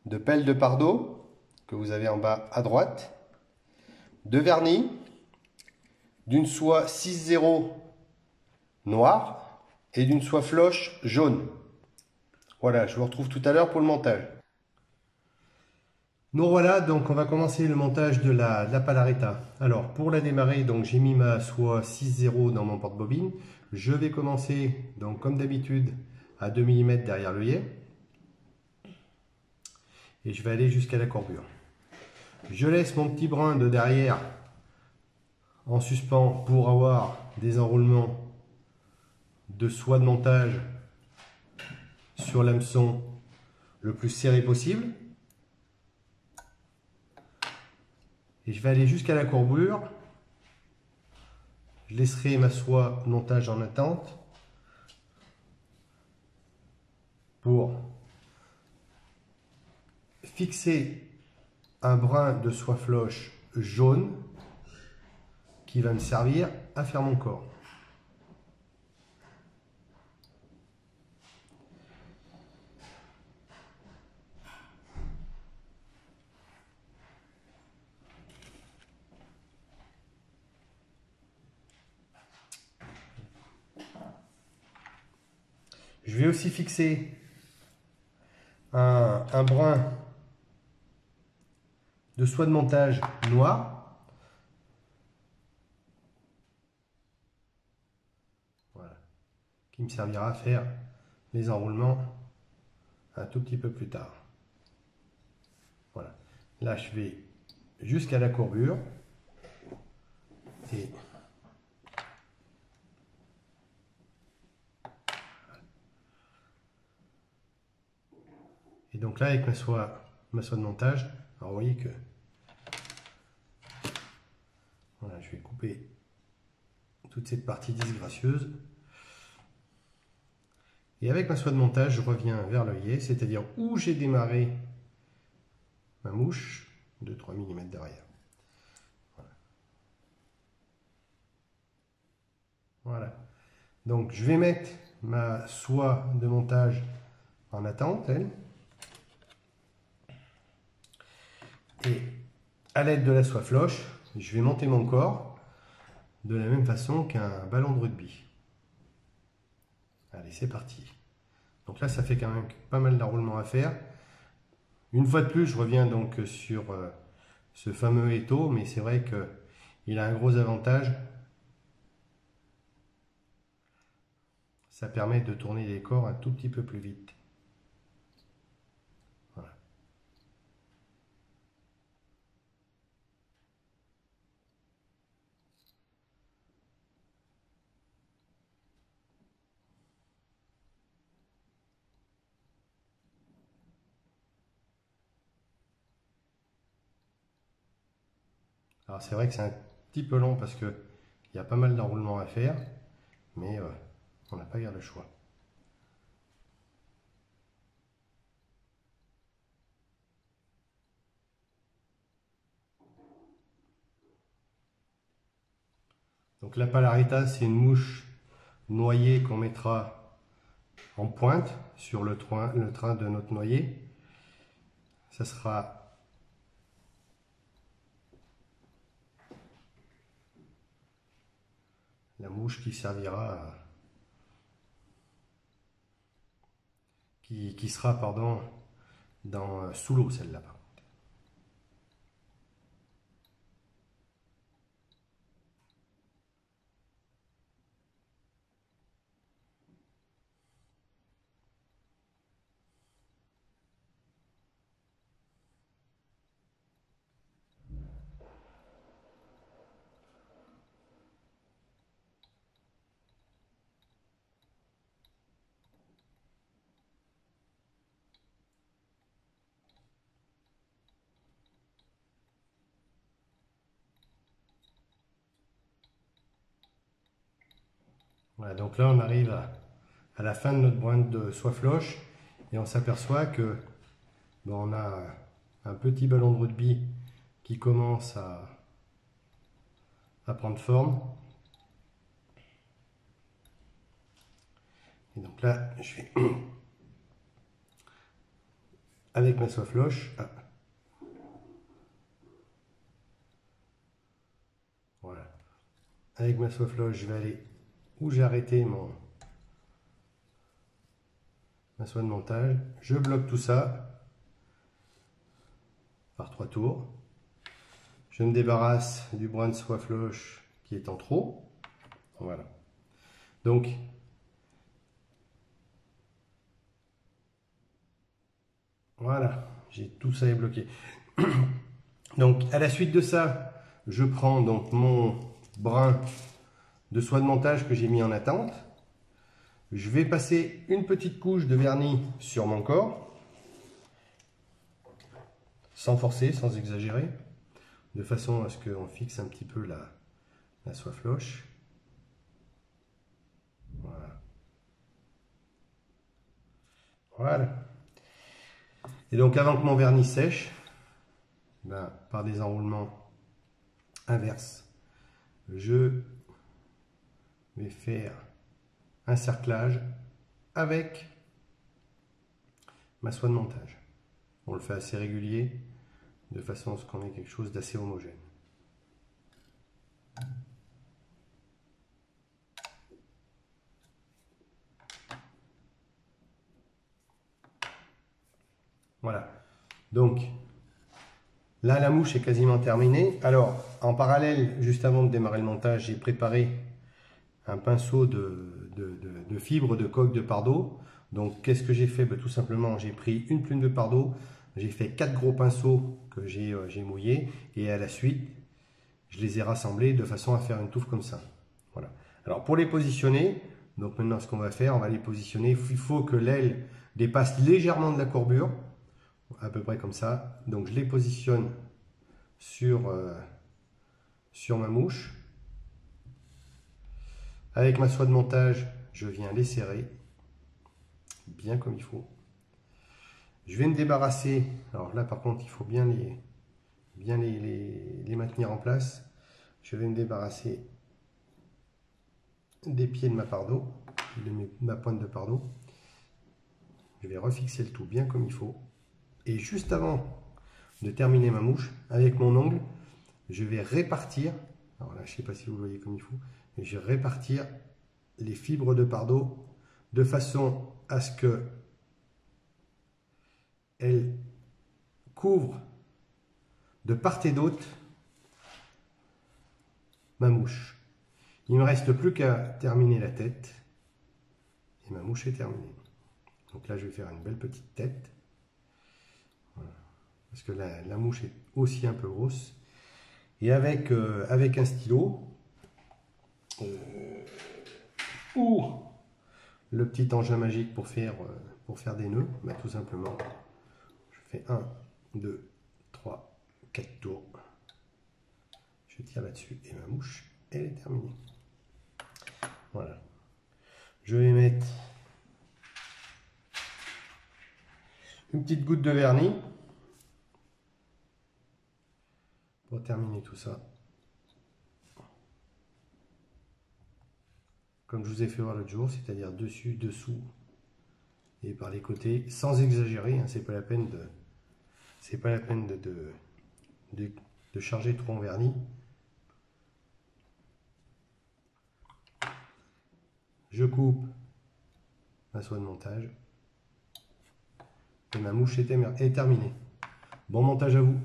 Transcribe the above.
de pelle de Pardo que vous avez en bas à droite, de vernis, d'une soie 6-0 noire et d'une soie floche jaune. Voilà, je vous retrouve tout à l'heure pour le montage. Nous voilà, donc on va commencer le montage de la Palaretta. Alors pour la démarrer, donc j'ai mis ma soie 6-0 dans mon porte-bobine. Je vais commencer, donc comme d'habitude, à 2 mm derrière l'œillet. Et je vais aller jusqu'à la courbure. Je laisse mon petit brin de derrière en suspens pour avoir des enroulements de soie de montage sur l'hameçon le plus serré possible. Et je vais aller jusqu'à la courbure. Je laisserai ma soie de montage en attente pour fixer un brin de soie floche jaune qui va me servir à faire mon corps. Je vais aussi fixer un brin de soie de montage noir. Voilà. Qui me servira à faire les enroulements un tout petit peu plus tard. Voilà. Là, je vais jusqu'à la courbure. Et donc là, avec ma soie de montage, alors vous voyez que voilà, je vais couper toute cette partie disgracieuse. Et avec ma soie de montage, je reviens vers l'œillet, c'est-à-dire où j'ai démarré ma mouche de 3 mm derrière. Voilà. Voilà. Donc je vais mettre ma soie de montage en attente, elle. Et à l'aide de la soie floche, je vais monter mon corps de la même façon qu'un ballon de rugby. Allez, c'est parti. Donc là, ça fait quand même pas mal d'enroulements à faire. Une fois de plus, je reviens donc sur ce fameux étau, mais c'est vrai qu'il a un gros avantage. Ça permet de tourner les corps un tout petit peu plus vite. Voilà. Alors c'est vrai que c'est un petit peu long parce qu'il y a pas mal d'enroulements à faire, mais on n'a pas guère le choix. Donc la Palaretta, c'est une mouche noyée qu'on mettra en pointe sur le train de notre noyer. Ça sera la mouche qui servira, qui sera, pardon, sous l'eau, celle-là. Voilà, donc là on arrive à la fin de notre brin de soie floche et on s'aperçoit que bon, on a un petit ballon de rugby qui commence à prendre forme. Et donc là, je vais avec ma soie floche. Ah. Voilà. Avec ma soie floche, je vais aller où j'ai arrêté ma soie de montage. Je bloque tout ça par 3 tours. Je me débarrasse du brin de soie floche qui est en trop. Voilà. Donc, voilà, j'ai tout ça est bloqué. Donc, à la suite de ça, je prends donc mon brin de soie de montage que j'ai mis en attente. Je vais passer une petite couche de vernis sur mon corps, sans forcer, sans exagérer, de façon à ce qu'on fixe un petit peu la soie floche. Voilà. Voilà. Et donc avant que mon vernis sèche, ben, par des enroulements inverses, je vais faire un cerclage avec ma soie de montage. On le fait assez régulier, de façon à ce qu'on ait quelque chose d'assez homogène. Voilà. Donc, là, la mouche est quasiment terminée. Alors, en parallèle, juste avant de démarrer le montage, j'ai préparé un pinceau de fibre de coque de pardot. Donc, qu'est-ce que j'ai fait? Ben, tout simplement, j'ai pris une plume de pardot, j'ai fait 4 gros pinceaux que j'ai mouillés, et à la suite, je les ai rassemblés de façon à faire une touffe comme ça. Voilà. Alors, pour les positionner, donc maintenant, ce qu'on va faire, on va les positionner. Il faut que l'aile dépasse légèrement de la courbure, à peu près comme ça. Donc, je les positionne sur ma mouche. Avec ma soie de montage, je viens les serrer bien comme il faut. Je vais me débarrasser. Alors là, par contre, il faut bien les maintenir en place. Je vais me débarrasser des pieds de ma pardot, de ma pointe de pardot. Je vais refixer le tout bien comme il faut. Et juste avant de terminer ma mouche, avec mon ongle, je vais répartir. Alors là, je ne sais pas si vous voyez comme il faut, mais je vais répartir les fibres de pardot de façon à ce que elles couvrent de part et d'autre ma mouche. Il ne me reste plus qu'à terminer la tête et ma mouche est terminée. Donc là, je vais faire une belle petite tête. Voilà. Parce que la mouche est aussi un peu grosse. Et avec un stylo ou le petit engin magique pour faire des nœuds, bah, tout simplement, je fais 1, 2, 3, 4 tours. Je tire là-dessus et ma mouche, elle est terminée. Voilà. Je vais mettre une petite goutte de vernis pour terminer tout ça. Comme je vous ai fait voir l'autre jour, c'est-à-dire dessus, dessous et par les côtés, sans exagérer, hein, c'est pas la peine de charger trop en vernis. Je coupe ma soie de montage et ma mouche est terminée. Bon montage à vous.